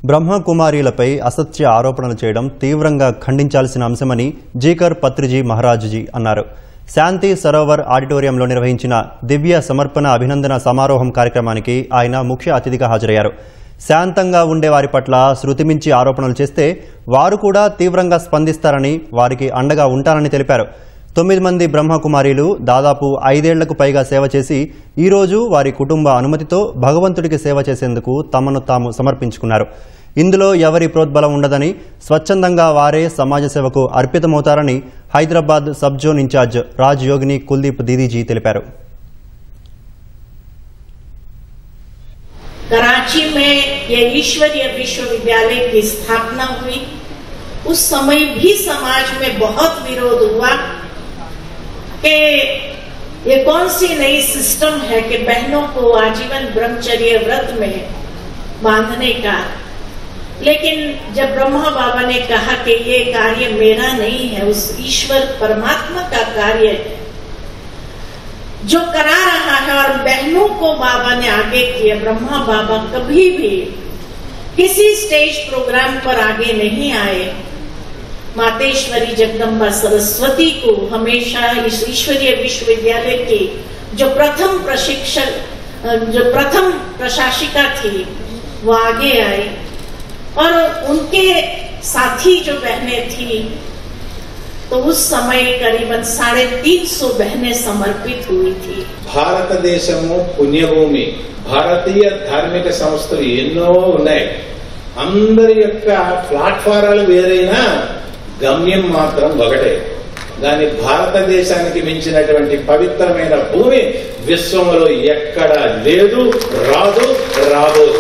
బ్రహ్మకుమారీలపై అసత్య ఆరోపణలు చేయడం తీవ్రంగా ఖండించాల్సిన అంశమని జీకర్ పత్రిజీ మహారాజ్జీ అన్నారు. శాంతి సరోవర్ ఆడిటోరియంలో నిర్వహించిన దివ్య సమర్పణ అభినందన సమారోహం కార్యక్రమానికి ఆయన ముఖ్య అతిథిగా హాజరయ్యారు. శాంతంగా ఉండే వారి పట్ల శృతిమించి ఆరోపణలు చేస్తే వారు కూడా తీవ్రంగా స్పందిస్తారని, వారికి అండగా ఉంటారని తెలిపారు. 9 మంది బ్రహ్మకుమారీలు దాదాపు 5 ఏళ్లకు పైగా సేవ చేసి ఈరోజు వారి కుటుంబ అనుమతితో భగవంతుడికి సేవ చేసేందుకు తమను తాము సమర్పించుకున్నారు. ఇందులో ఎవరి ప్రోద్బలం ఉండదని, స్వచ్ఛందంగా వారే సమాజ సేవకు అర్పితమవుతారని Hyderabad sub zone in charge Raj Yogini Kuldeep Didiji తెలిపారు. कराची में ये ईश्वरीय विश्वविद्यालय की स्थापना हुई, उस समय भी समाज में बहुत विरोध हुआ कि ये कौन सी नई सिस्टम है कि बहनों को आजीवन ब्रह्मचर्य व्रत में बांधने का। लेकिन जब ब्रह्मा बाबा ने कहा कि ये कार्य मेरा नहीं है, उस ईश्वर परमात्मा का कार्य है जो करा रहा है, और बहनों को बाबा ने आगे किया। ब्रह्मा बाबा कभी भी किसी स्टेज प्रोग्राम पर आगे नहीं आए। मातेश्वरी जगदम्बा सरस्वती को हमेशा इस ईश्वरीय विश्वविद्यालय की जो प्रथम प्रशासिका थी वो आगे आई, और उनके साथी जो बहनें थी तो उस समय करीबन 350 बहनें समर्पित हुई थी. भारत देशमु पुण्यभूमि, भारतीय धार्मिक संस्थలు ఎన్నో ఉన్నాయి. అందరి యొక్క ప్లాట్ఫారాలు వేరైనా గమ్యం మాత్రం ఒకటే. దాని భారతదేశానికి మించినటువంటి పవిత్రమైన భూమి విశ్వంలో ఎక్కడా లేదు, రాదు, రాబోదు.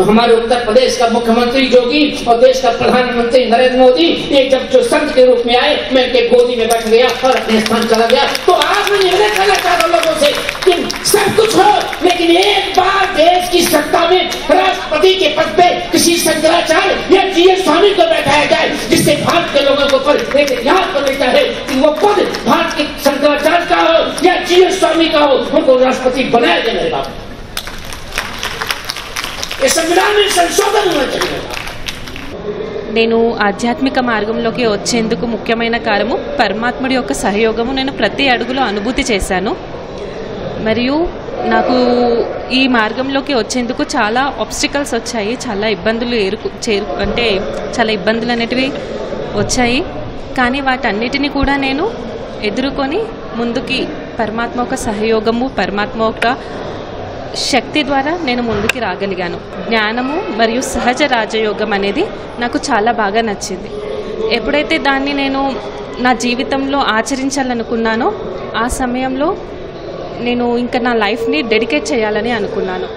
हमारे उत्तर प्रदेश का मुख्यमंत्री योगी और देश का प्रधानमंत्री नरेंद्र मोदी ये जब जो संत के रूप में आए, मैं उनके गोदी में बैठ गया और अपने स्थान चला गया. तो आज मैं निर्णय करना चाहता हूँ लोगों से कि सब कुछ हो, लेकिन एक बार देश की सत्ता में राष्ट्रपति के पद पे किसी शंकराचार्य या जीएस स्वामी को बैठाया जाए, जिससे भारत के लोगों को पर एक याद कर लेता है कि वो पद भारत के शंकराचार्य का हो या जीएस स्वामी का हो, उनको राष्ट्रपति बनाया जाएगा. నేను ఆధ్యాత్మిక మార్గంలోకి వచ్చేందుకు ముఖ్యమైన కారణము పరమాత్ముడి యొక్క సహయోగము. నేను ప్రతి అడుగులో అనుభూతి చేశాను. మరియు నాకు ఈ మార్గంలోకి వచ్చేందుకు చాలా ఆబ్స్టికల్స్ వచ్చాయి, చాలా ఇబ్బందులు చాలా ఇబ్బందులు అనేటివి వచ్చాయి. కానీ వాటన్నిటిని కూడా నేను ఎదుర్కొని ముందుకి పరమాత్మ యొక్క సహయోగము, పరమాత్మ యొక్క శక్తి ద్వారా నేను ముందుకి రాగలిగాను. జ్ఞానము మరియు సహజ రాజయోగం అనేది నాకు చాలా బాగా నచ్చింది. ఎప్పుడైతే దాన్ని నేను నా జీవితంలో ఆచరించాలనుకున్నానో ఆ సమయంలో నేను ఇంకా నా లైఫ్ని డెడికేట్ చేయాలని అనుకున్నాను.